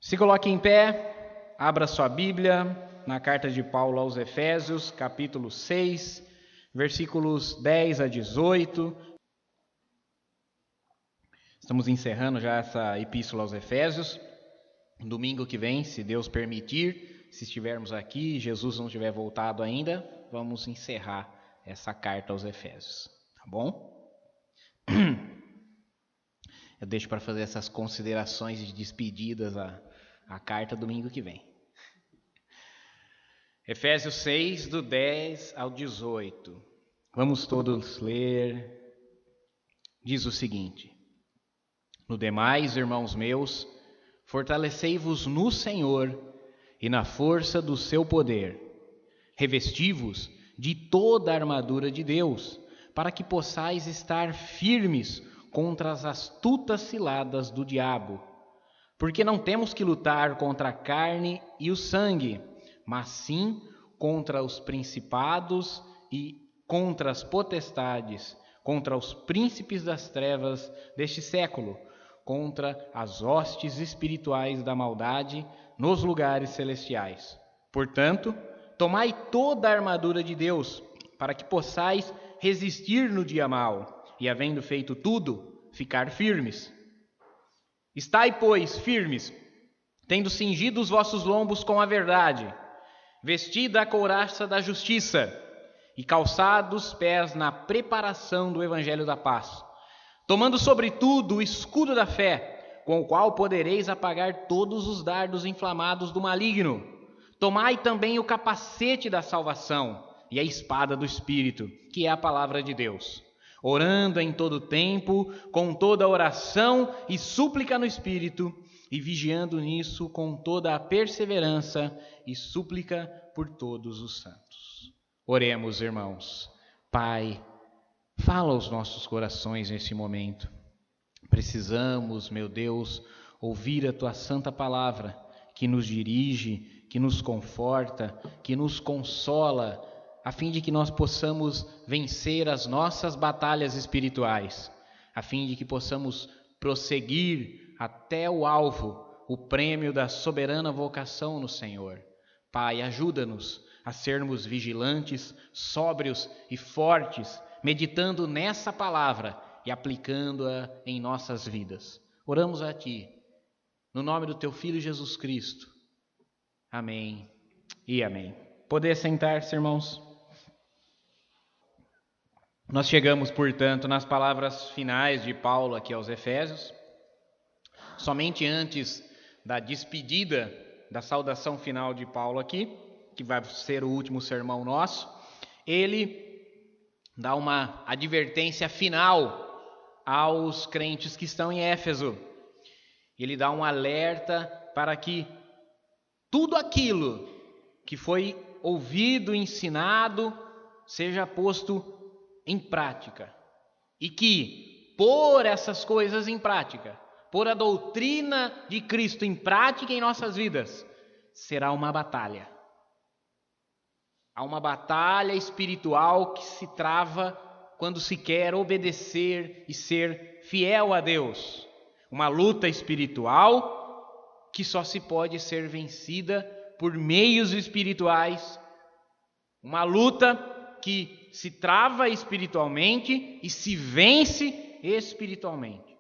Se coloque em pé, abra sua Bíblia na carta de Paulo aos Efésios, capítulo 6, versículos 10 a 18. Estamos encerrando já essa epístola aos Efésios. Domingo que vem, se Deus permitir, se estivermos aqui, Jesus não tiver voltado ainda, vamos encerrar essa carta aos Efésios, tá bom? Eu deixo para fazer essas considerações de despedidas a carta domingo que vem. Efésios 6, do 10 ao 18. Vamos todos ler. Diz o seguinte: No demais, irmãos meus, fortalecei-vos no Senhor e na força do seu poder. Revesti-vos de toda a armadura de Deus, para que possais estar firmes contra as astutas ciladas do diabo. Porque não temos que lutar contra a carne e o sangue, mas sim contra os principados e contra as potestades, contra os príncipes das trevas deste século, contra as hostes espirituais da maldade nos lugares celestiais. Portanto, tomai toda a armadura de Deus, para que possais resistir no dia mau, e havendo feito tudo, ficar firmes. Estai, pois, firmes, tendo cingido os vossos lombos com a verdade, vestida a couraça da justiça, e calçados os pés na preparação do evangelho da paz, tomando sobretudo o escudo da fé, com o qual podereis apagar todos os dardos inflamados do maligno. Tomai também o capacete da salvação e a espada do Espírito, que é a palavra de Deus, orando em todo tempo, com toda oração e súplica no Espírito, e vigiando nisso com toda a perseverança e súplica por todos os santos. Oremos, irmãos. Pai, fala aos nossos corações nesse momento. Precisamos, meu Deus, ouvir a Tua santa palavra, que nos dirige, que nos conforta, que nos consola, a fim de que nós possamos vencer as nossas batalhas espirituais, a fim de que possamos prosseguir até o alvo, o prêmio da soberana vocação no Senhor. Pai, ajuda-nos a sermos vigilantes, sóbrios e fortes, meditando nessa palavra e aplicando-a em nossas vidas. Oramos a Ti, no nome do Teu Filho Jesus Cristo. Amém e amém. Poder sentar-se, irmãos? Nós chegamos, portanto, nas palavras finais de Paulo aqui aos Efésios. Somente antes da despedida, da saudação final de Paulo aqui, que vai ser o último sermão nosso, ele dá uma advertência final aos crentes que estão em Éfeso. Ele dá um alerta para que tudo aquilo que foi ouvido, ensinado, seja posto em prática, e que, por essas coisas em prática, por a doutrina de Cristo em prática em nossas vidas, será uma batalha. Há uma batalha espiritual que se trava quando se quer obedecer e ser fiel a Deus. Uma luta espiritual que só se pode ser vencida por meios espirituais. Uma luta que se trava espiritualmente e se vence espiritualmente.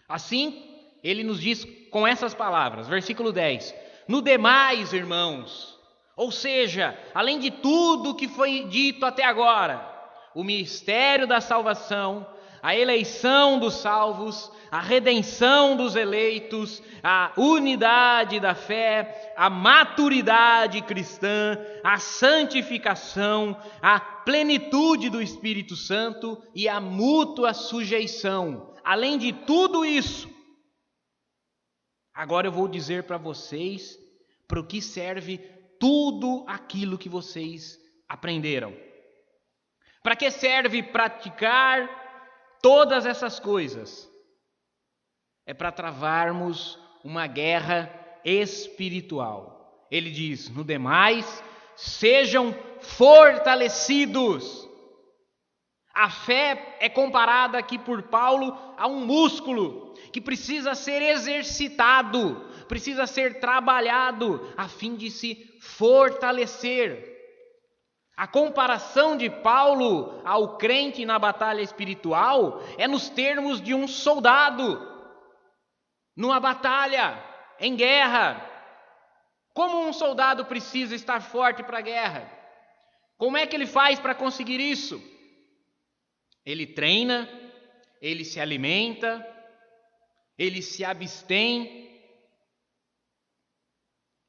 Assim, ele nos diz com essas palavras, versículo 10: No demais, irmãos, ou seja, além de tudo que foi dito até agora, o mistério da salvação, a eleição dos salvos, a redenção dos eleitos, a unidade da fé, a maturidade cristã, a santificação, a plenitude do Espírito Santo e a mútua sujeição. Além de tudo isso, agora eu vou dizer para vocês para o que serve tudo aquilo que vocês aprenderam. Para que serve praticar todas essas coisas? É para travarmos uma guerra espiritual. Ele diz: no demais, sejam fortalecidos. A fé é comparada aqui por Paulo a um músculo que precisa ser exercitado, precisa ser trabalhado a fim de se fortalecer. A comparação de Paulo ao crente na batalha espiritual é nos termos de um soldado numa batalha, em guerra. Como um soldado precisa estar forte para a guerra? Como é que ele faz para conseguir isso? Ele treina, ele se alimenta, ele se abstém.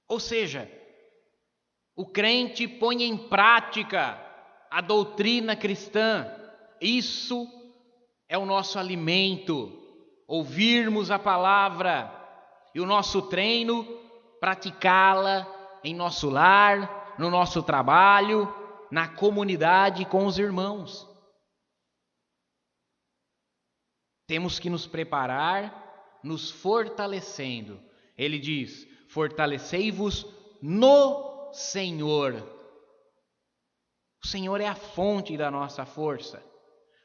Ou seja, o crente põe em prática a doutrina cristã. Isso é o nosso alimento, ouvirmos a palavra e o nosso treino, praticá-la em nosso lar, no nosso trabalho, na comunidade com os irmãos. Temos que nos preparar, nos fortalecendo. Ele diz: fortalecei-vos no Senhor. O Senhor é a fonte da nossa força.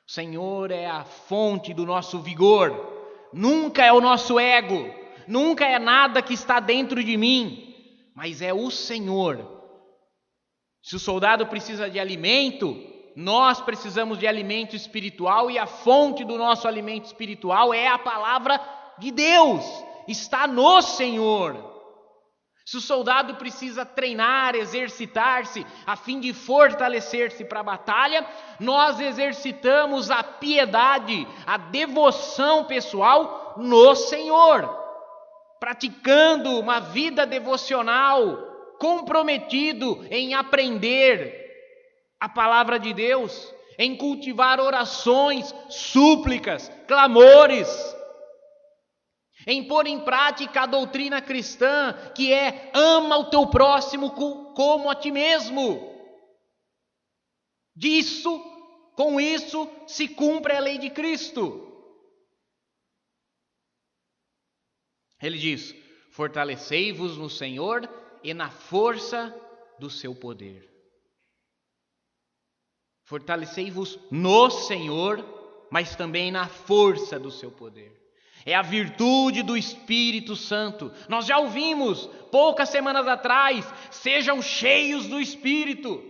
O Senhor é a fonte do nosso vigor. Nunca é o nosso ego, nunca é nada que está dentro de mim, mas é o Senhor. Se o soldado precisa de alimento, nós precisamos de alimento espiritual, e a fonte do nosso alimento espiritual é a palavra de Deus, está no Senhor. Se o soldado precisa treinar, exercitar-se, a fim de fortalecer-se para a batalha, nós exercitamos a piedade, a devoção pessoal no Senhor, praticando uma vida devocional, comprometido em aprender a palavra de Deus, em cultivar orações, súplicas, clamores, em pôr em prática a doutrina cristã, que é: ama o teu próximo como a ti mesmo. Com isso se cumpre a lei de Cristo. Ele diz: fortalecei-vos no Senhor e na força do seu poder. Fortalecei-vos no Senhor, mas também na força do seu poder. É a virtude do Espírito Santo. Nós já ouvimos poucas semanas atrás: sejam cheios do Espírito.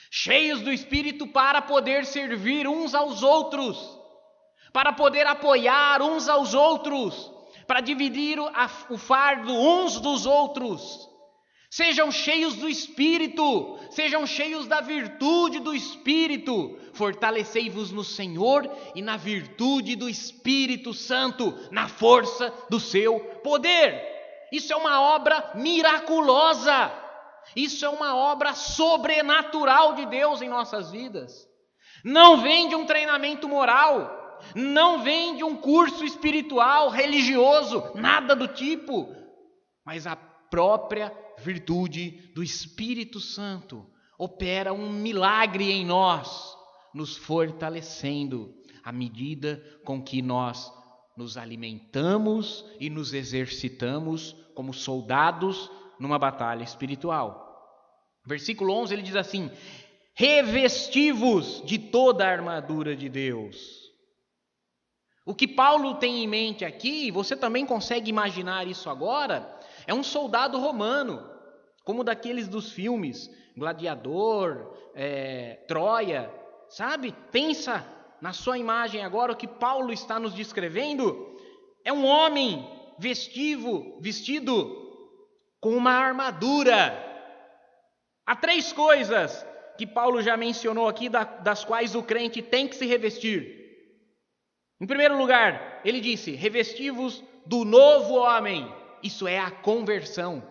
Cheios do Espírito para poder servir uns aos outros, para poder apoiar uns aos outros, para dividir o fardo uns dos outros. Sejam cheios do Espírito, sejam cheios da virtude do Espírito. Fortalecei-vos no Senhor e na virtude do Espírito Santo, na força do seu poder. Isso é uma obra miraculosa. Isso é uma obra sobrenatural de Deus em nossas vidas. Não vem de um treinamento moral, não vem de um curso espiritual, religioso, nada do tipo, mas a própria virtude do Espírito Santo opera um milagre em nós, nos fortalecendo à medida com que nós nos alimentamos e nos exercitamos como soldados numa batalha espiritual. Versículo 11 ele diz assim: revesti-vos de toda a armadura de Deus. O que Paulo tem em mente aqui, você também consegue imaginar isso agora, é um soldado romano, como daqueles dos filmes, Gladiador, Troia, sabe? Pensa na sua imagem agora, o que Paulo está nos descrevendo é um homem vestido com uma armadura. Há 3 coisas que Paulo já mencionou aqui, das quais o crente tem que se revestir. Em primeiro lugar, ele disse: revesti-vos do novo homem. Isso é a conversão.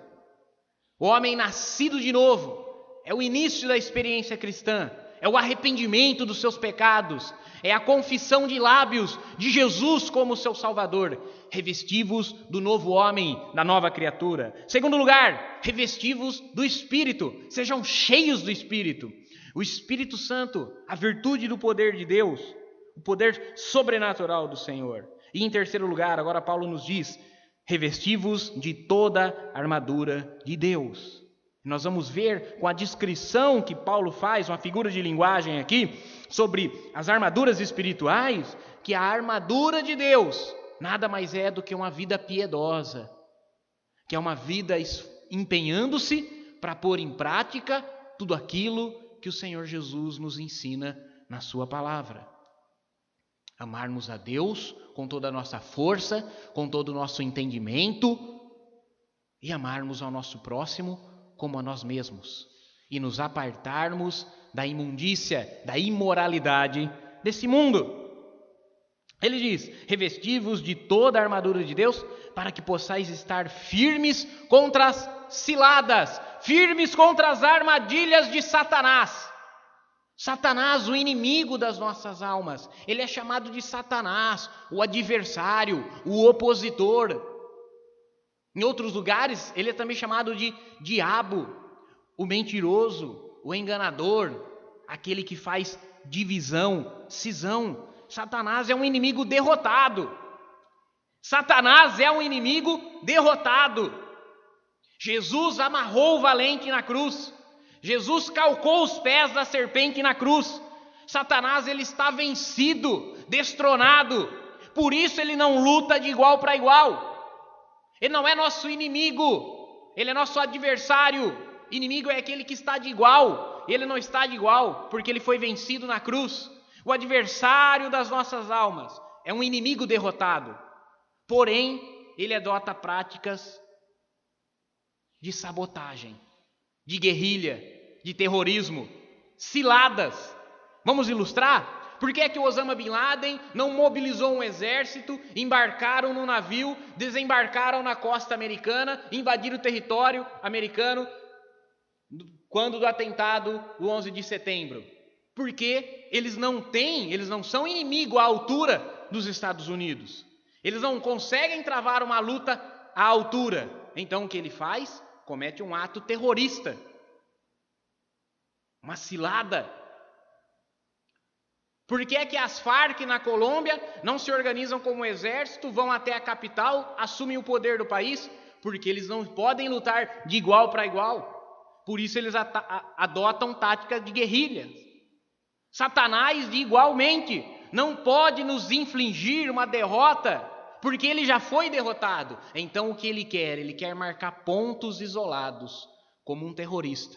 O homem nascido de novo é o início da experiência cristã, é o arrependimento dos seus pecados, é a confissão de lábios de Jesus como seu Salvador. Revesti-vos do novo homem, da nova criatura. Segundo lugar, revesti-vos do Espírito. Sejam cheios do Espírito. O Espírito Santo, a virtude do poder de Deus, o poder sobrenatural do Senhor. E em terceiro lugar, agora Paulo nos diz: revesti-vos de toda a armadura de Deus. Nós vamos ver com a descrição que Paulo faz, uma figura de linguagem aqui, sobre as armaduras espirituais, que a armadura de Deus nada mais é do que uma vida piedosa, que é uma vida empenhando-se para pôr em prática tudo aquilo que o Senhor Jesus nos ensina na sua palavra. Amarmos a Deus com toda a nossa força, com todo o nosso entendimento, e amarmos ao nosso próximo como a nós mesmos, e nos apartarmos da imundícia, da imoralidade desse mundo. Ele diz: revesti-vos de toda a armadura de Deus, para que possais estar firmes contra as ciladas, firmes contra as armadilhas de Satanás. Satanás, o inimigo das nossas almas, ele é chamado de Satanás, o adversário, o opositor. Em outros lugares, ele é também chamado de diabo, o mentiroso, o enganador, aquele que faz divisão, cisão. Satanás é um inimigo derrotado. Satanás é um inimigo derrotado. Jesus amarrou o valente na cruz. Jesus calcou os pés da serpente na cruz. Satanás, ele está vencido, destronado. Por isso ele não luta de igual para igual. Ele não é nosso inimigo, ele é nosso adversário. Inimigo é aquele que está de igual. Ele não está de igual, porque ele foi vencido na cruz. O adversário das nossas almas é um inimigo derrotado. Porém, ele adota práticas de sabotagem, de guerrilha, de terrorismo, ciladas. Vamos ilustrar? Por que é que o Osama Bin Laden não mobilizou um exército, embarcaram no navio, desembarcaram na costa americana, invadiram o território americano quando do atentado do 11 de setembro? Porque eles não são inimigo à altura dos Estados Unidos. Eles não conseguem travar uma luta à altura. Então o que ele faz? Comete um ato terrorista, uma cilada. Por que é que as Farc na Colômbia não se organizam como exército, vão até a capital, assumem o poder do país? Porque eles não podem lutar de igual para igual. Por isso eles adotam táticas de guerrilha. Satanás, igualmente, não pode nos infligir uma derrota, porque ele já foi derrotado. Então o que ele quer? Ele quer marcar pontos isolados, como um terrorista.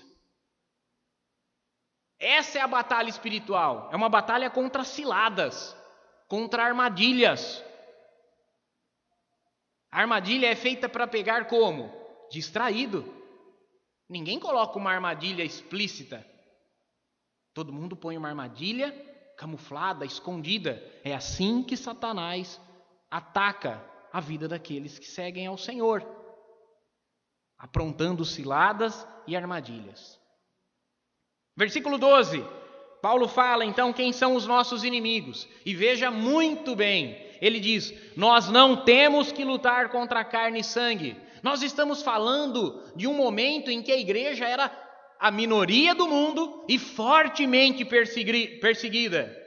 Essa é a batalha espiritual. É uma batalha contra ciladas, contra armadilhas. A armadilha é feita para pegar como? Distraído. Ninguém coloca uma armadilha explícita. Todo mundo põe uma armadilha camuflada, escondida. É assim que Satanás ataca a vida daqueles que seguem ao Senhor, aprontando ciladas e armadilhas. Versículo 12, Paulo fala então quem são os nossos inimigos. E veja muito bem, ele diz: nós não temos que lutar contra carne e sangue. Nós estamos falando de um momento em que a igreja era a minoria do mundo e fortemente perseguida.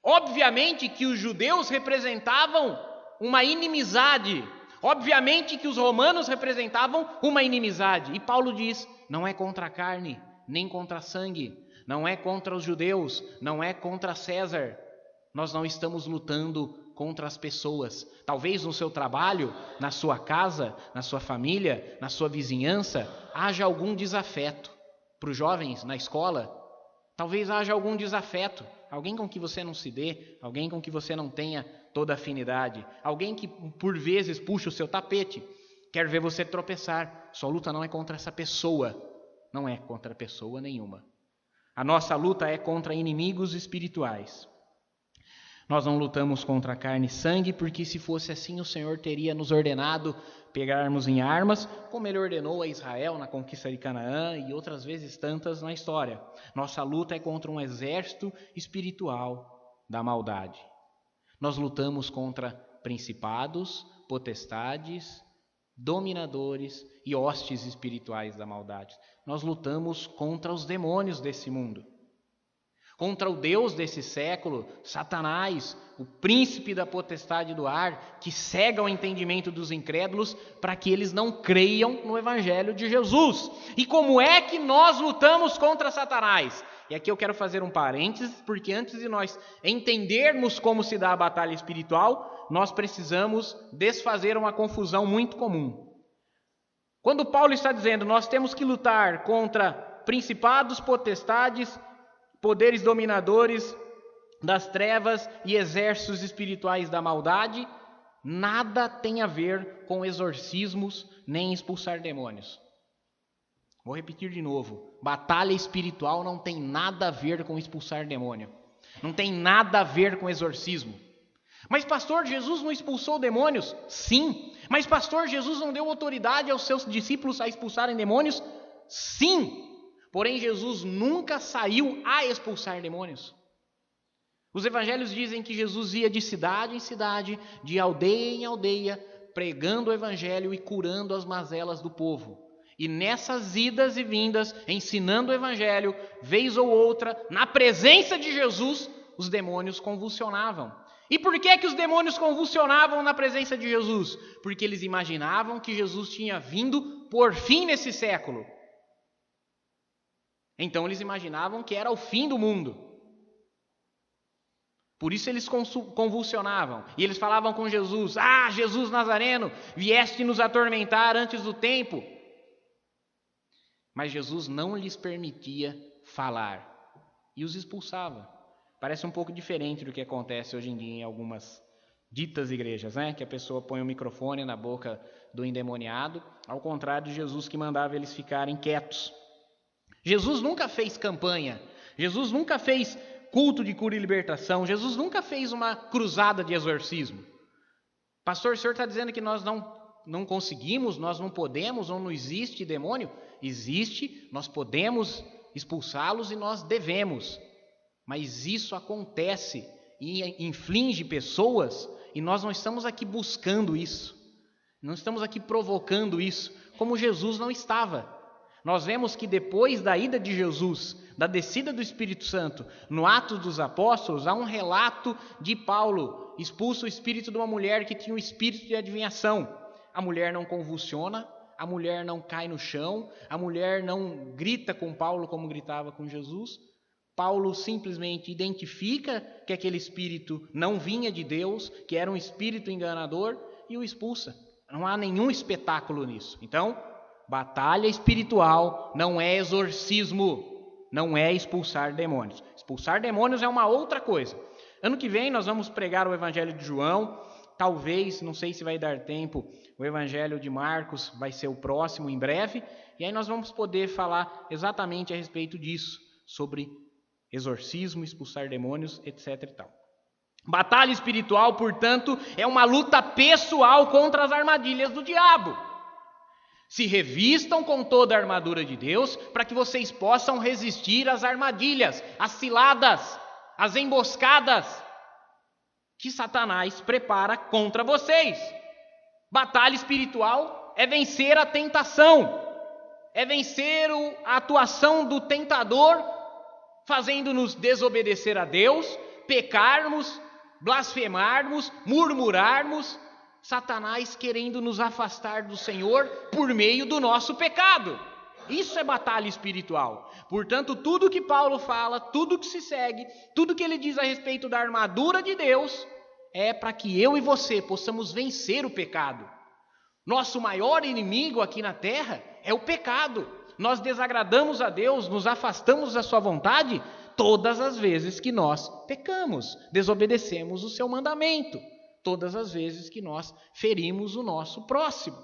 Obviamente que os judeus representavam uma inimizade. Obviamente que os romanos representavam uma inimizade. E Paulo diz: não é contra a carne, nem contra sangue, não é contra os judeus, não é contra César. Nós não estamos lutando contra as pessoas. Talvez no seu trabalho, na sua casa, na sua família, na sua vizinhança, haja algum desafeto. Para os jovens na escola, talvez haja algum desafeto. Alguém com que você não se dê, alguém com que você não tenha toda afinidade, alguém que por vezes puxa o seu tapete, quer ver você tropeçar. Sua luta não é contra essa pessoa. Não é contra pessoa nenhuma. A nossa luta é contra inimigos espirituais. Nós não lutamos contra carne e sangue, porque se fosse assim o Senhor teria nos ordenado pegarmos em armas, como Ele ordenou a Israel na conquista de Canaã e outras vezes tantas na história. Nossa luta é contra um exército espiritual da maldade. Nós lutamos contra principados, potestades, dominadores e hostes espirituais da maldade. Nós lutamos contra os demônios desse mundo. contra o Deus desse século, Satanás, o príncipe da potestade do ar, que cega o entendimento dos incrédulos para que eles não creiam no evangelho de Jesus. E como é que nós lutamos contra Satanás? E aqui eu quero fazer um parênteses, porque antes de nós entendermos como se dá a batalha espiritual, nós precisamos desfazer uma confusão muito comum. Quando Paulo está dizendo nós temos que lutar contra principados, potestades, poderes dominadores das trevas e exércitos espirituais da maldade, nada tem a ver com exorcismos nem expulsar demônios. Vou repetir de novo. Batalha espiritual não tem nada a ver com expulsar demônio. Não tem nada a ver com exorcismo. Mas pastor, Jesus não expulsou demônios? Sim. Mas pastor, Jesus não deu autoridade aos seus discípulos a expulsarem demônios? Sim. Porém, Jesus nunca saiu a expulsar demônios. Os evangelhos dizem que Jesus ia de cidade em cidade, de aldeia em aldeia, pregando o evangelho e curando as mazelas do povo. E nessas idas e vindas, ensinando o evangelho, vez ou outra, na presença de Jesus, os demônios convulsionavam. E por que os demônios convulsionavam na presença de Jesus? Porque eles imaginavam que Jesus tinha vindo por fim nesse século. Então eles imaginavam que era o fim do mundo. Por isso eles convulsionavam. E eles falavam com Jesus: ah, Jesus Nazareno, vieste nos atormentar antes do tempo. Mas Jesus não lhes permitia falar e os expulsava. Parece um pouco diferente do que acontece hoje em dia em algumas ditas igrejas, né? Que a pessoa põe o microfone na boca do endemoniado, ao contrário de Jesus, que mandava eles ficarem quietos. Jesus nunca fez campanha, Jesus nunca fez culto de cura e libertação, Jesus nunca fez uma cruzada de exorcismo. Pastor, o senhor está dizendo que nós não conseguimos, nós não podemos, ou não existe demônio? Existe, nós podemos expulsá-los e nós devemos. Mas isso acontece e inflige pessoas e nós não estamos aqui buscando isso. Não estamos aqui provocando isso, como Jesus não estava. Nós vemos que depois da ida de Jesus, da descida do Espírito Santo, no Atos dos Apóstolos, há um relato de Paulo, expulsa o espírito de uma mulher que tinha um espírito de adivinhação. A mulher não convulsiona, a mulher não cai no chão, a mulher não grita com Paulo como gritava com Jesus. Paulo simplesmente identifica que aquele espírito não vinha de Deus, que era um espírito enganador, e o expulsa. Não há nenhum espetáculo nisso. Então, batalha espiritual não é exorcismo, não é expulsar demônios. Expulsar demônios é uma outra coisa. Ano que vem nós vamos pregar o Evangelho de João, talvez, não sei se vai dar tempo, o Evangelho de Marcos vai ser o próximo em breve, e aí nós vamos poder falar exatamente a respeito disso, sobre exorcismo, expulsar demônios, etc. e tal. Batalha espiritual, portanto, é uma luta pessoal contra as armadilhas do diabo. Se revistam com toda a armadura de Deus para que vocês possam resistir às armadilhas, às ciladas, às emboscadas que Satanás prepara contra vocês. Batalha espiritual é vencer a tentação, é vencer a atuação do tentador, fazendo-nos desobedecer a Deus, pecarmos, blasfemarmos, murmurarmos, Satanás querendo nos afastar do Senhor por meio do nosso pecado. Isso é batalha espiritual. Portanto, tudo que Paulo fala, tudo que se segue, tudo que ele diz a respeito da armadura de Deus, é para que eu e você possamos vencer o pecado. Nosso maior inimigo aqui na terra é o pecado. Nós desagradamos a Deus, nos afastamos da sua vontade todas as vezes que nós pecamos, desobedecemos o seu mandamento, todas as vezes que nós ferimos o nosso próximo.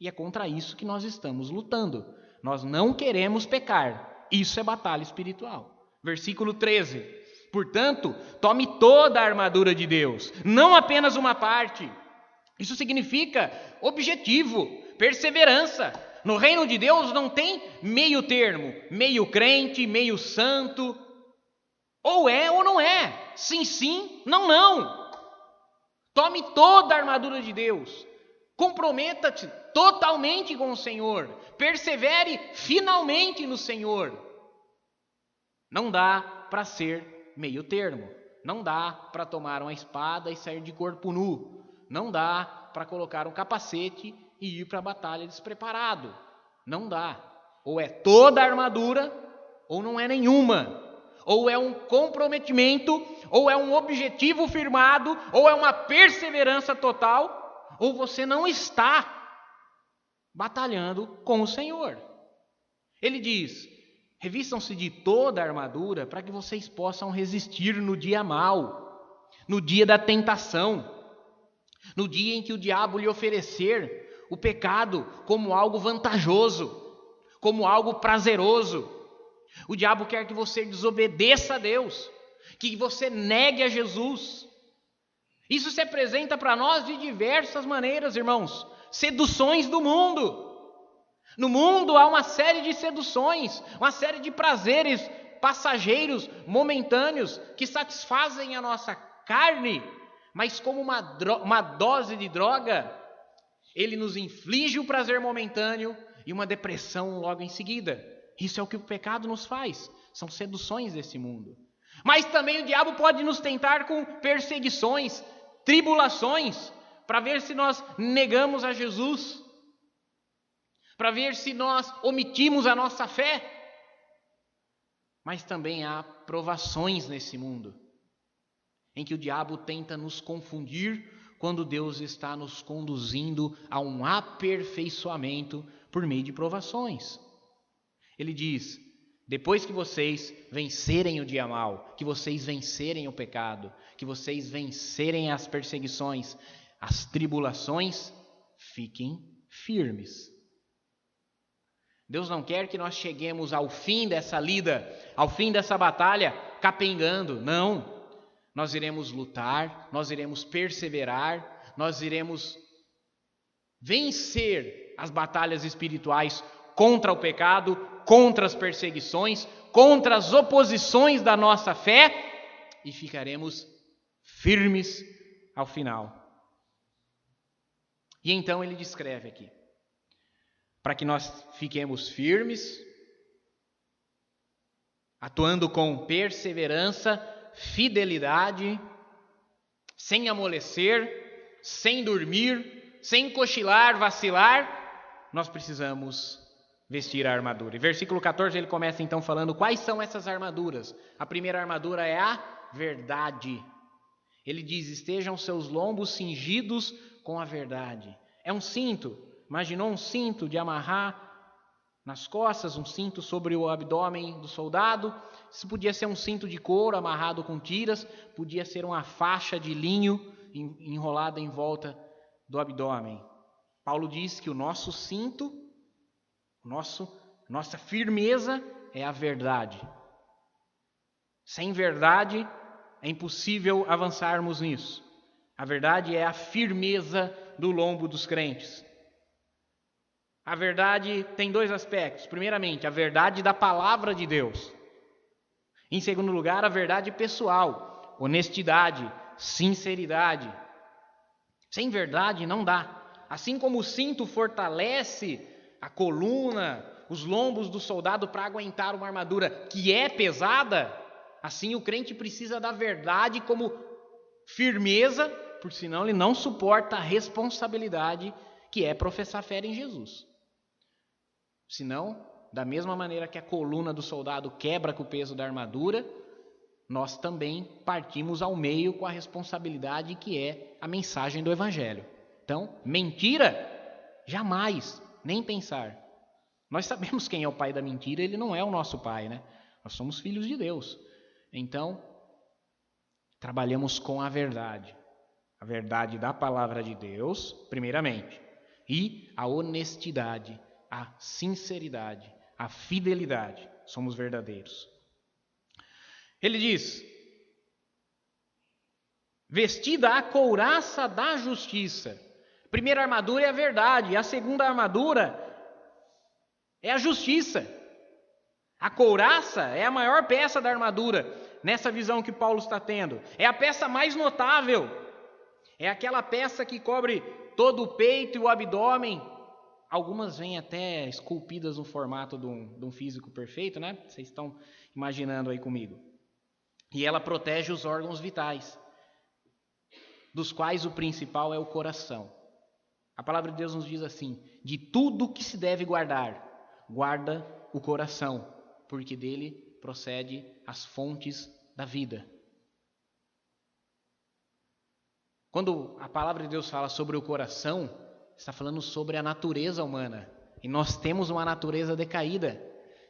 E é contra isso que nós estamos lutando. Nós não queremos pecar. Isso é batalha espiritual. Versículo 13. Portanto, tome toda a armadura de Deus, não apenas uma parte. Isso significa objetivo, perseverança. No reino de Deus não tem meio termo, meio crente, meio santo. Ou é ou não é. Sim, sim, não, não. Tome toda a armadura de Deus. Comprometa-te totalmente com o Senhor. Persevere finalmente no Senhor. Não dá para ser meio termo. Não dá para tomar uma espada e sair de corpo nu. Não dá para colocar um capacete e ir para a batalha despreparado. Não dá. Ou é toda a armadura, ou não é nenhuma. Ou é um comprometimento, ou é um objetivo firmado, ou é uma perseverança total, ou você não está batalhando com o Senhor. Ele diz: revistam-se de toda a armadura para que vocês possam resistir no dia mau, no dia da tentação, no dia em que o diabo lhe oferecer o pecado como algo vantajoso, como algo prazeroso. O diabo quer que você desobedeça a Deus, que você negue a Jesus. Isso se apresenta para nós de diversas maneiras, irmãos. Seduções do mundo. No mundo há uma série de seduções, uma série de prazeres passageiros, momentâneos, que satisfazem a nossa carne, mas como uma dose de droga, ele nos inflige o prazer momentâneo e uma depressão logo em seguida. Isso é o que o pecado nos faz, são seduções desse mundo. Mas também o diabo pode nos tentar com perseguições, tribulações, para ver se nós negamos a Jesus, para ver se nós omitimos a nossa fé. Mas também há provações nesse mundo, em que o diabo tenta nos confundir quando Deus está nos conduzindo a um aperfeiçoamento por meio de provações. Ele diz: depois que vocês vencerem o dia mau, que vocês vencerem o pecado, que vocês vencerem as perseguições, as tribulações, fiquem firmes. Deus não quer que nós cheguemos ao fim dessa lida, ao fim dessa batalha, capengando. Não. Nós iremos lutar, nós iremos perseverar, nós iremos vencer as batalhas espirituais contra o pecado, contra as perseguições, contra as oposições da nossa fé, e ficaremos firmes ao final. E então ele descreve aqui, para que nós fiquemos firmes, atuando com perseverança, fidelidade, sem amolecer, sem dormir, sem cochilar, vacilar, nós precisamos vestir a armadura. E versículo 14 ele começa então falando quais são essas armaduras. A primeira armadura é a verdade. Ele diz: estejam seus lombos cingidos com a verdade. É um cinto. Imaginou um cinto de amarrar nas costas, um cinto sobre o abdômen do soldado? Isso podia ser um cinto de couro amarrado com tiras, podia ser uma faixa de linho enrolada em volta do abdômen. Paulo diz que o nosso cinto, nossa firmeza é a verdade. Sem verdade é impossível avançarmos nisso. A verdade é a firmeza do lombo dos crentes. A verdade tem dois aspectos. Primeiramente, a verdade da palavra de Deus. Em segundo lugar, a verdade pessoal, honestidade, sinceridade. Sem verdade não dá. Assim como o cinto fortalece a coluna, os lombos do soldado para aguentar uma armadura que é pesada, assim o crente precisa da verdade como firmeza, porque senão ele não suporta a responsabilidade que é professar fé em Jesus. Senão, da mesma maneira que a coluna do soldado quebra com o peso da armadura, nós também partimos ao meio com a responsabilidade que é a mensagem do Evangelho. Então, mentira, jamais, nem pensar. Nós sabemos quem é o pai da mentira, ele não é o nosso pai, né? Nós somos filhos de Deus. Então, trabalhamos com a verdade da palavra de Deus, primeiramente, e a honestidade, a sinceridade, a fidelidade, somos verdadeiros. Ele diz: vestida a couraça da justiça. A primeira armadura é a verdade, a segunda armadura é a justiça. A couraça é a maior peça da armadura, nessa visão que Paulo está tendo. É a peça mais notável, é aquela peça que cobre todo o peito e o abdômen. Algumas vêm até esculpidas no formato de um físico perfeito, né? Vocês estão imaginando aí comigo. e ela protege os órgãos vitais, dos quais o principal é o coração. A palavra de Deus nos diz assim: de tudo que se deve guardar, guarda o coração, porque dele procede as fontes da vida. Quando a palavra de Deus fala sobre o coração, está falando sobre a natureza humana. E nós temos uma natureza decaída.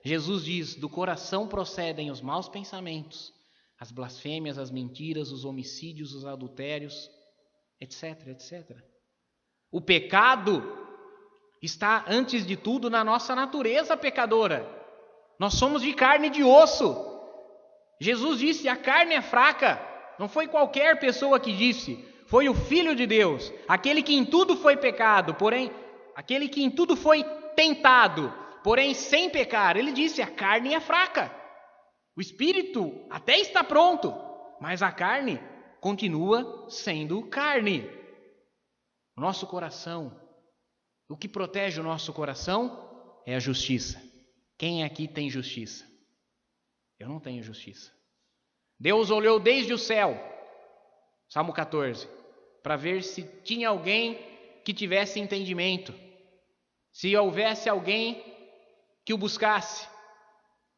Jesus diz: do coração procedem os maus pensamentos, as blasfêmias, as mentiras, os homicídios, os adultérios, etc, etc. O pecado está, antes de tudo, na nossa natureza pecadora. Nós somos de carne e de osso. Jesus disse: a carne é fraca. Não foi qualquer pessoa que disse, foi o Filho de Deus, aquele que em tudo foi pecado, porém, aquele que em tudo foi tentado, porém sem pecar. Ele disse: a carne é fraca. O espírito até está pronto, mas a carne continua sendo carne. O nosso coração, o que protege o nosso coração é a justiça. Quem aqui tem justiça? Eu não tenho justiça. Deus olhou desde o céu, Salmo 14, para ver se tinha alguém que tivesse entendimento, se houvesse alguém que o buscasse.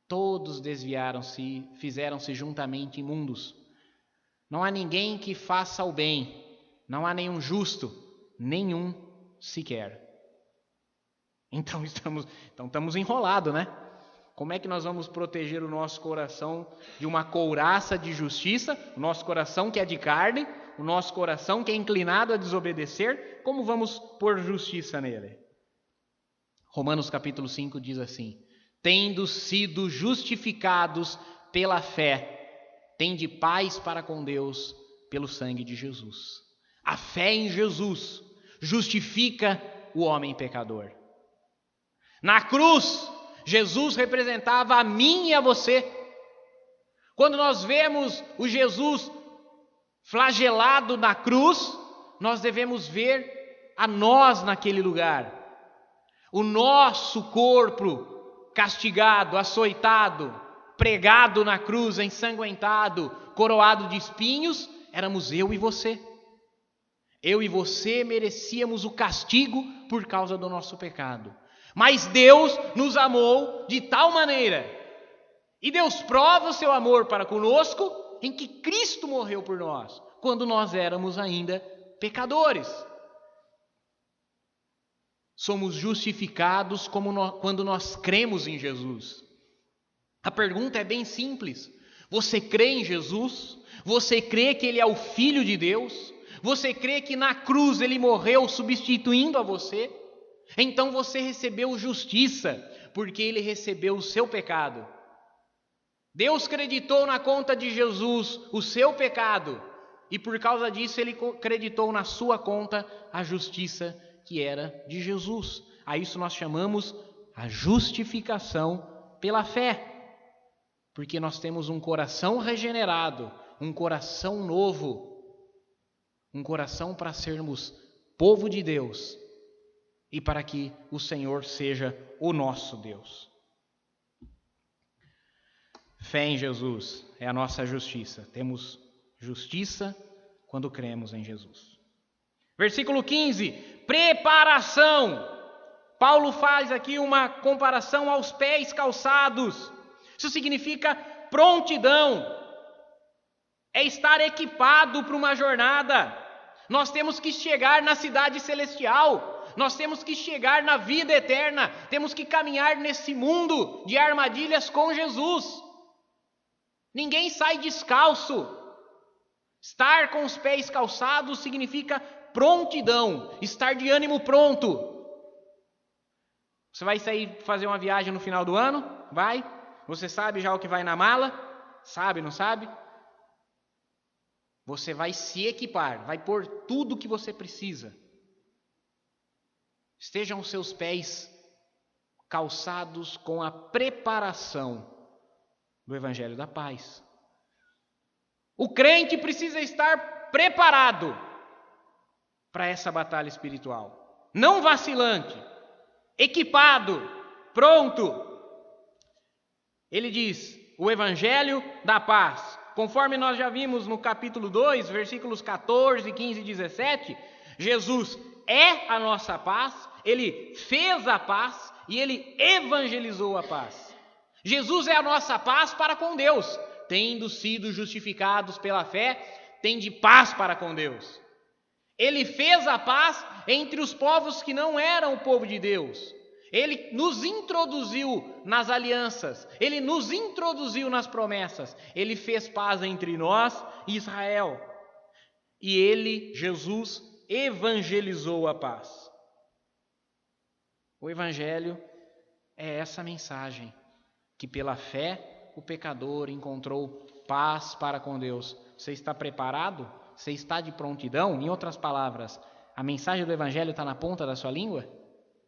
Todos desviaram-se, fizeram-se juntamente imundos. Não há ninguém que faça o bem, não há nenhum justo, nenhum sequer. Então estamos enrolados, né? Como é que nós vamos proteger o nosso coração de uma couraça de justiça? O nosso coração que é de carne, o nosso coração que é inclinado a desobedecer, como vamos pôr justiça nele? Romanos capítulo 5 diz assim: tendo sido justificados pela fé, tende paz para com Deus pelo sangue de Jesus. A fé em Jesus justifica o homem pecador. Na cruz, Jesus representava a mim e a você. Quando nós vemos o Jesus flagelado na cruz, nós devemos ver a nós naquele lugar. O nosso corpo castigado, açoitado, pregado na cruz, ensanguentado, coroado de espinhos, éramos eu e você. Eu e você merecíamos o castigo por causa do nosso pecado. Mas Deus nos amou de tal maneira, e Deus prova o seu amor para conosco, em que Cristo morreu por nós, quando nós éramos ainda pecadores. Somos justificados quando nós cremos em Jesus. A pergunta é bem simples: você crê em Jesus? Você crê que Ele é o Filho de Deus? Você crê que na cruz Ele morreu substituindo a você? Então você recebeu justiça, porque Ele recebeu o seu pecado. Deus creditou na conta de Jesus o seu pecado, e por causa disso Ele creditou na sua conta a justiça que era de Jesus. A isso nós chamamos a justificação pela fé, porque nós temos um coração regenerado, um coração novo, um coração para sermos povo de Deus e para que o Senhor seja o nosso Deus. Fé em Jesus é a nossa justiça. Temos justiça quando cremos em Jesus. Versículo 15, preparação. Paulo faz aqui uma comparação aos pés calçados. Isso significa prontidão. É estar equipado para uma jornada. Nós temos que chegar na cidade celestial. Nós temos que chegar na vida eterna. Temos que caminhar nesse mundo de armadilhas com Jesus. Ninguém sai descalço. Estar com os pés calçados significa prontidão, estar de ânimo pronto. Você vai sair fazer uma viagem no final do ano? Vai? Você sabe já o que vai na mala? Sabe, não sabe? Você vai se equipar, vai pôr tudo o que você precisa. Estejam os seus pés calçados com a preparação do Evangelho da Paz. O crente precisa estar preparado para essa batalha espiritual. Não vacilante, equipado, pronto. Ele diz, o Evangelho da Paz. conforme nós já vimos no capítulo 2, versículos 14, 15 e 17, Jesus é a nossa paz, Ele fez a paz e Ele evangelizou a paz. Jesus é a nossa paz para com Deus, tendo sido justificados pela fé, tende paz para com Deus. Ele fez a paz entre os povos que não eram o povo de Deus. Ele nos introduziu nas alianças, Ele nos introduziu nas promessas, Ele fez paz entre nós e Israel. E Ele, Jesus, evangelizou a paz. O Evangelho é essa mensagem, que pela fé o pecador encontrou paz para com Deus. Você está preparado? Você está de prontidão? Em outras palavras, a mensagem do Evangelho está na ponta da sua língua?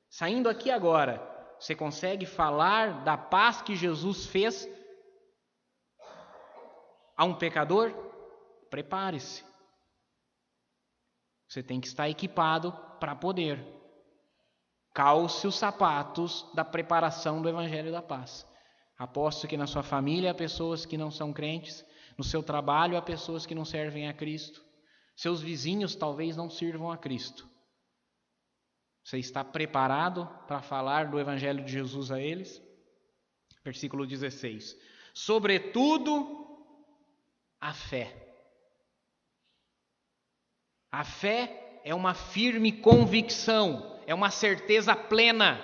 Saindo aqui agora, você consegue falar da paz que Jesus fez a um pecador? Prepare-se. Você tem que estar equipado para poder. Calce os sapatos da preparação do Evangelho da paz. Aposto que na sua família há pessoas que não são crentes, no seu trabalho há pessoas que não servem a Cristo, seus vizinhos talvez não sirvam a Cristo. Você está preparado para falar do Evangelho de Jesus a eles? Versículo 16. Sobretudo, a fé. A fé é uma firme convicção, é uma certeza plena,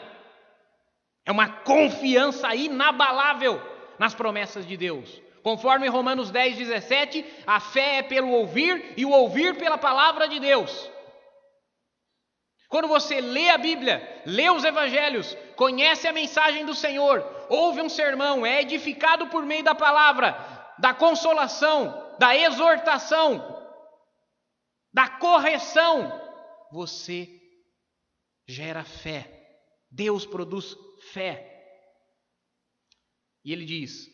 é uma confiança inabalável nas promessas de Deus. Conforme Romanos 10, 17, a fé é pelo ouvir e o ouvir pela palavra de Deus. Quando você lê a Bíblia, lê os Evangelhos, conhece a mensagem do Senhor, ouve um sermão, é edificado por meio da palavra, da consolação, da exortação, da correção, você gera fé. Deus produz fé. E ele diz,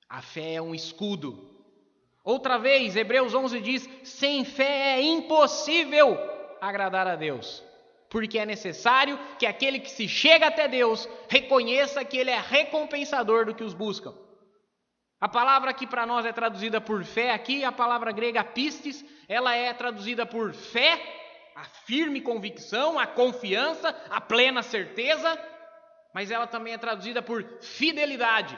a fé é um escudo. Outra vez, Hebreus 11 diz, sem fé é impossível agradar a Deus. Porque é necessário que aquele que se chega até Deus reconheça que Ele é recompensador do que os buscam. A palavra que para nós é traduzida por fé aqui, a palavra grega pistis, ela é traduzida por fé, a firme convicção, a confiança, a plena certeza, mas ela também é traduzida por fidelidade.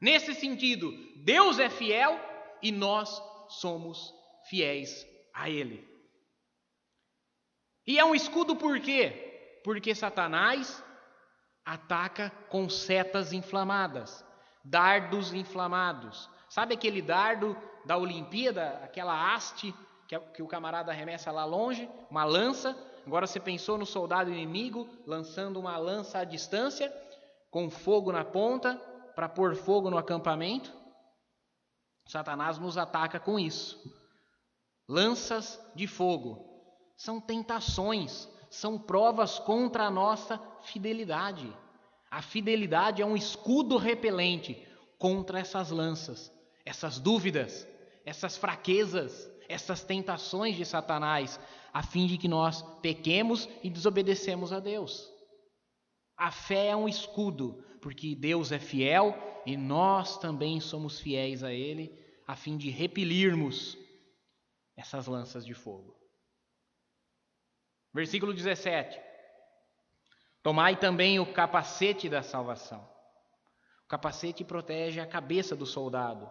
Nesse sentido, Deus é fiel e nós somos fiéis a Ele. E é um escudo por quê? Porque Satanás ataca com setas inflamadas, dardos inflamados. Sabe aquele dardo da Olimpíada, aquela haste que o camarada arremessa lá longe, uma lança? Agora você pensou no soldado inimigo lançando uma lança à distância, com fogo na ponta, para pôr fogo no acampamento? Satanás nos ataca com isso. Lanças de fogo. São tentações, são provas contra a nossa fidelidade. A fidelidade é um escudo repelente contra essas lanças, essas dúvidas, essas fraquezas, essas tentações de Satanás, a fim de que nós pequemos e desobedecemos a Deus. A fé é um escudo, porque Deus é fiel e nós também somos fiéis a Ele, a fim de repelirmos essas lanças de fogo. Versículo 17. Tomai também o capacete da salvação. O capacete protege a cabeça do soldado.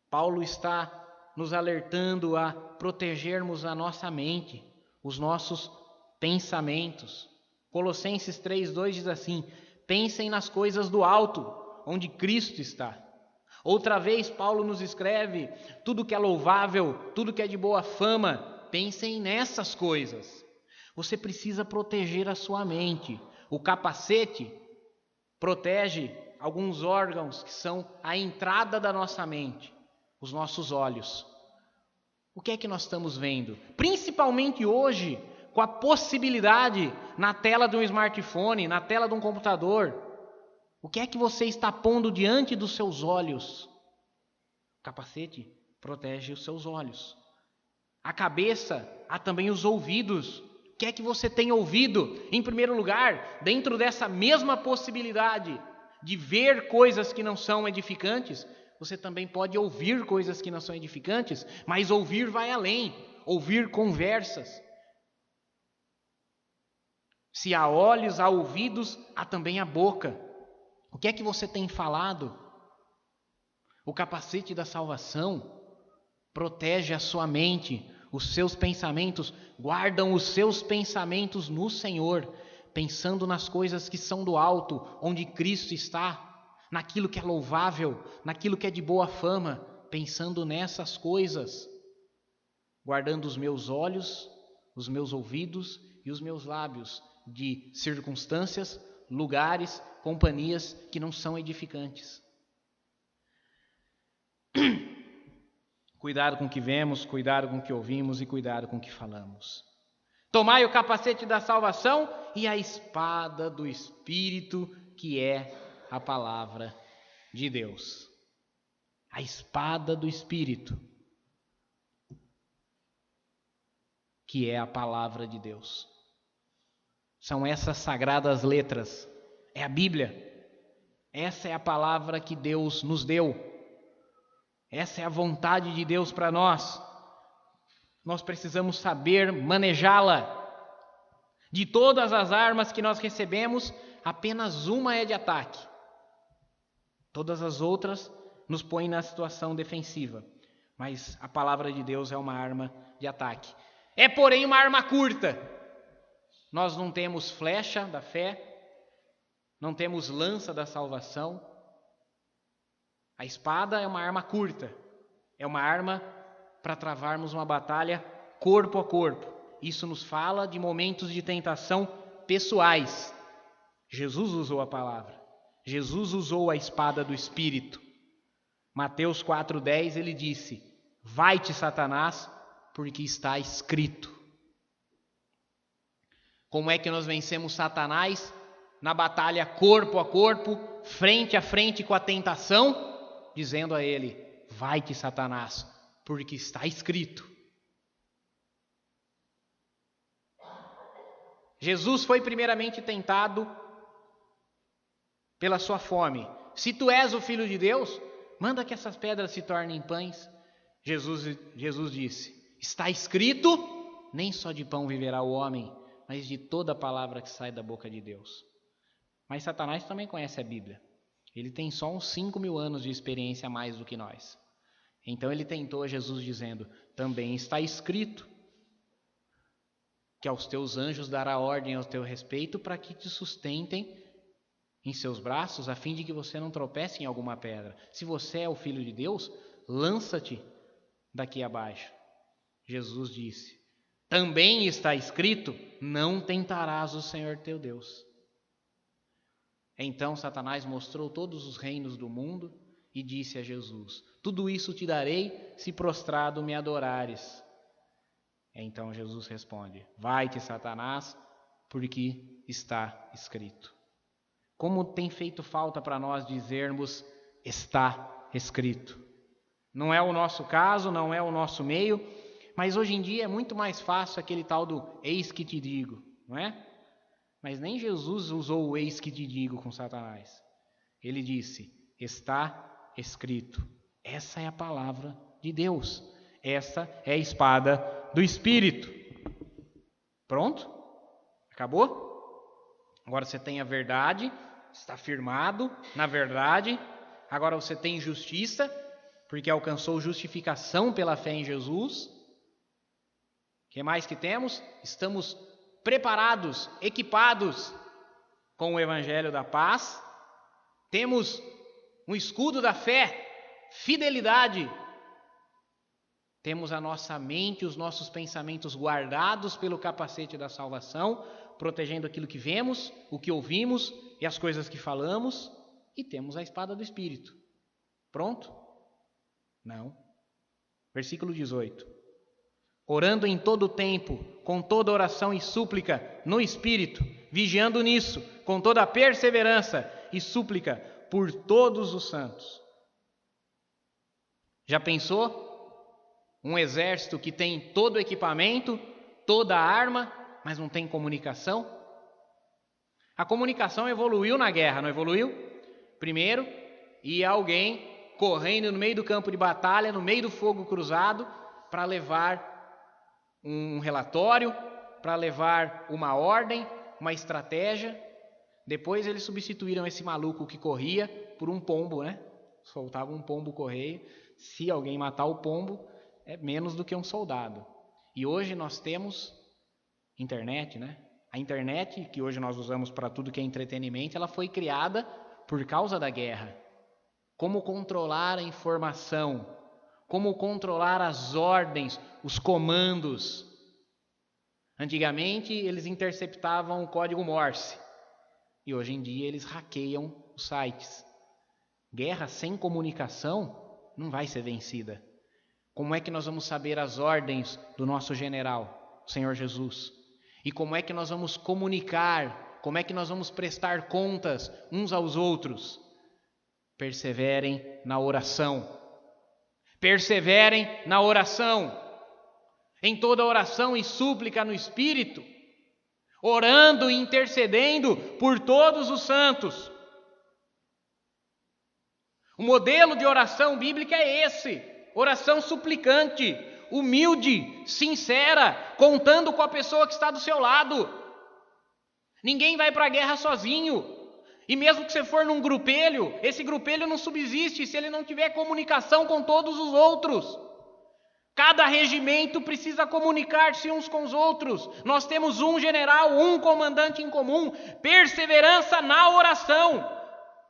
Paulo está nos alertando a protegermos a nossa mente, os nossos pensamentos. Colossenses 3:2 diz assim, pensem nas coisas do alto, onde Cristo está. Outra vez Paulo nos escreve, tudo que é louvável, tudo que é de boa fama, pensem nessas coisas. Você precisa proteger a sua mente. O capacete protege alguns órgãos que são a entrada da nossa mente, os nossos olhos. O que é que nós estamos vendo? Principalmente hoje, com a possibilidade na tela de um smartphone, na tela de um computador. O que é que você está pondo diante dos seus olhos? O capacete protege os seus olhos. A cabeça, há também os ouvidos. O que é que você tem ouvido? Em primeiro lugar, dentro dessa mesma possibilidade de ver coisas que não são edificantes, você também pode ouvir coisas que não são edificantes, mas ouvir vai além, ouvir conversas. Se há olhos, há ouvidos, há também a boca. O que é que você tem falado? O capacete da salvação protege a sua mente, os seus pensamentos, guardam os seus pensamentos no Senhor, pensando nas coisas que são do alto, onde Cristo está, naquilo que é louvável, naquilo que é de boa fama, pensando nessas coisas, guardando os meus olhos, os meus ouvidos e os meus lábios de circunstâncias, lugares, companhias que não são edificantes. Cuidado com o que vemos, cuidado com o que ouvimos e cuidado com o que falamos. Tomai o capacete da salvação e a espada do Espírito, que é a palavra de Deus. A espada do Espírito, que é a palavra de Deus. São essas sagradas letras, é a Bíblia. Essa é a palavra que Deus nos deu. Essa é a vontade de Deus para nós. Nós precisamos saber manejá-la. De todas as armas que nós recebemos, apenas uma é de ataque. Todas as outras nos põem na situação defensiva. Mas a palavra de Deus é uma arma de ataque. É, porém, uma arma curta. Nós não temos flecha da fé, não temos lança da salvação. A espada é uma arma curta, é uma arma para travarmos uma batalha corpo a corpo. Isso nos fala de momentos de tentação pessoais. Jesus usou a palavra, Jesus usou a espada do Espírito. Mateus 4,10 ele disse: vai-te, Satanás, porque está escrito. Como é que nós vencemos Satanás? Na batalha corpo a corpo, frente a frente com a tentação, dizendo a ele: vai-te, Satanás, porque está escrito. Jesus foi primeiramente tentado pela sua fome. Se tu és o Filho de Deus, manda que essas pedras se tornem pães. Jesus disse: está escrito, nem só de pão viverá o homem, mas de toda palavra que sai da boca de Deus. Mas Satanás também conhece a Bíblia. Ele tem só uns 5.000 anos de experiência a mais do que nós. Então ele tentou Jesus dizendo: também está escrito que aos teus anjos dará ordem ao teu respeito para que te sustentem em seus braços, a fim de que você não tropece em alguma pedra. Se você é o Filho de Deus, lança-te daqui abaixo. Jesus disse: também está escrito, não tentarás o Senhor teu Deus. Então Satanás mostrou todos os reinos do mundo e disse a Jesus: tudo isso te darei se prostrado me adorares. Então Jesus responde: vai-te, Satanás, porque está escrito. Como tem feito falta para nós dizermos está escrito. Não é o nosso caso, não é o nosso meio, mas hoje em dia é muito mais fácil aquele tal do eis que te digo, não é? Mas nem Jesus usou o eis que te digo com Satanás. Ele disse: está escrito. Essa é a palavra de Deus. Essa é a espada do Espírito. Pronto? Acabou? Agora você tem a verdade, está firmado na verdade. Agora você tem justiça, porque alcançou justificação pela fé em Jesus. O que mais que temos? Estamos preparados, equipados com o Evangelho da paz. Temos um escudo da fé, fidelidade. Temos a nossa mente, os nossos pensamentos guardados pelo capacete da salvação, protegendo aquilo que vemos, o que ouvimos e as coisas que falamos. E temos a espada do Espírito. Pronto? Não. Versículo 18. Orando em todo o tempo, com toda oração e súplica no Espírito, vigiando nisso, com toda a perseverança e súplica por todos os santos. Já pensou? Um exército que tem todo o equipamento, toda a arma, mas não tem comunicação? A comunicação evoluiu na guerra, não evoluiu? Primeiro, ia alguém correndo no meio do campo de batalha, no meio do fogo cruzado, para levar um relatório, para levar uma ordem, uma estratégia. Depois eles substituíram esse maluco que corria por um pombo, né? Soltava um pombo correio. Se alguém matar o pombo, é menos do que um soldado. E hoje nós temos internet, né? A internet, que hoje nós usamos para tudo que é entretenimento, ela foi criada por causa da guerra. Como controlar a informação, como controlar as ordens, os comandos. Antigamente eles interceptavam o código Morse e hoje em dia eles hackeiam os sites. Guerra sem comunicação não vai ser vencida. Como é que nós vamos saber as ordens do nosso general, o Senhor Jesus? E como é que nós vamos comunicar, como é que nós vamos prestar contas uns aos outros? Perseverem na oração. Perseverem na oração. Em toda oração e súplica no Espírito, orando e intercedendo por todos os santos. O modelo de oração bíblica é esse: oração suplicante, humilde, sincera, contando com a pessoa que está do seu lado. Ninguém vai para a guerra sozinho. E mesmo que você for num grupelho, esse grupelho não subsiste se ele não tiver comunicação com todos os outros. Cada regimento precisa comunicar-se uns com os outros. Nós temos um general, um comandante em comum. Perseverança na oração.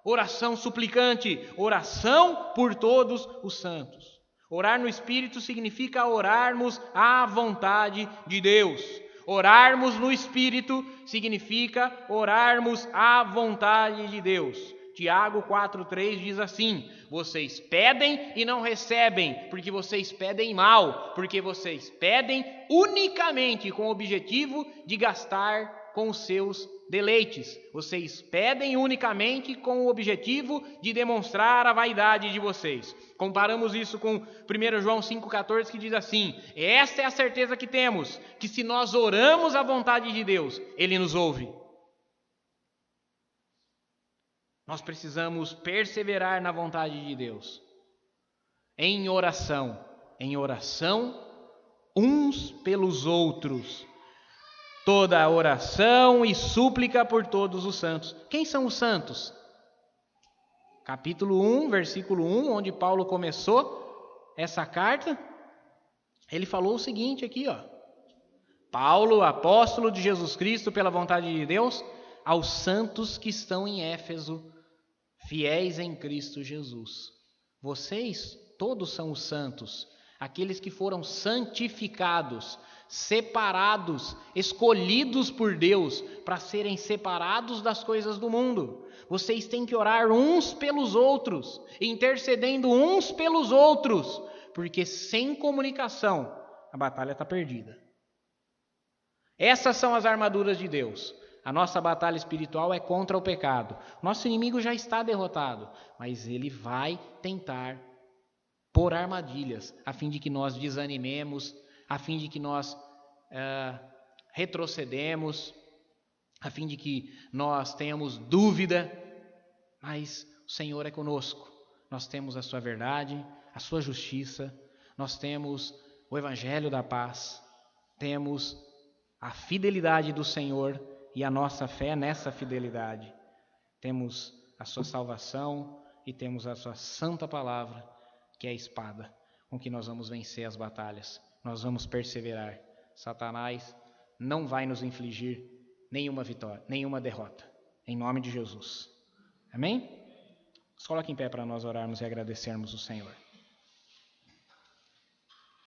Oração suplicante, oração por todos os santos. Orar no Espírito significa orarmos à vontade de Deus. Orarmos no Espírito significa orarmos à vontade de Deus. Tiago 4,3 diz assim: vocês pedem e não recebem, porque vocês pedem mal, porque vocês pedem unicamente com o objetivo de gastar com os seus deleites. Vocês pedem unicamente com o objetivo de demonstrar a vaidade de vocês. Comparamos isso com 1 João 5,14, que diz assim: essa é a certeza que temos, que se nós oramos a vontade de Deus, Ele nos ouve. Nós precisamos perseverar na vontade de Deus, em oração uns pelos outros. Toda oração e súplica por todos os santos. Quem são os santos? Capítulo 1, versículo 1, onde Paulo começou essa carta, ele falou o seguinte aqui, ó: Paulo, apóstolo de Jesus Cristo pela vontade de Deus, aos santos que estão em Éfeso, fiéis em Cristo Jesus. Vocês todos são os santos, aqueles que foram santificados, separados, escolhidos por Deus para serem separados das coisas do mundo. Vocês têm que orar uns pelos outros, intercedendo uns pelos outros, porque sem comunicação a batalha está perdida. Essas são as armaduras de Deus. A nossa batalha espiritual é contra o pecado. Nosso inimigo já está derrotado, mas ele vai tentar pôr armadilhas, a fim de que nós desanimemos, a fim de que nós retrocedemos, a fim de que nós tenhamos dúvida, mas o Senhor é conosco. Nós temos a sua verdade, a sua justiça, nós temos o Evangelho da paz, temos a fidelidade do Senhor e a nossa fé nessa fidelidade. Temos a sua salvação e temos a sua santa palavra, que é a espada com que nós vamos vencer as batalhas. Nós vamos perseverar. Satanás não vai nos infligir nenhuma vitória, nenhuma derrota. Em nome de Jesus. Amém? Se coloque em pé para nós orarmos e agradecermos o Senhor.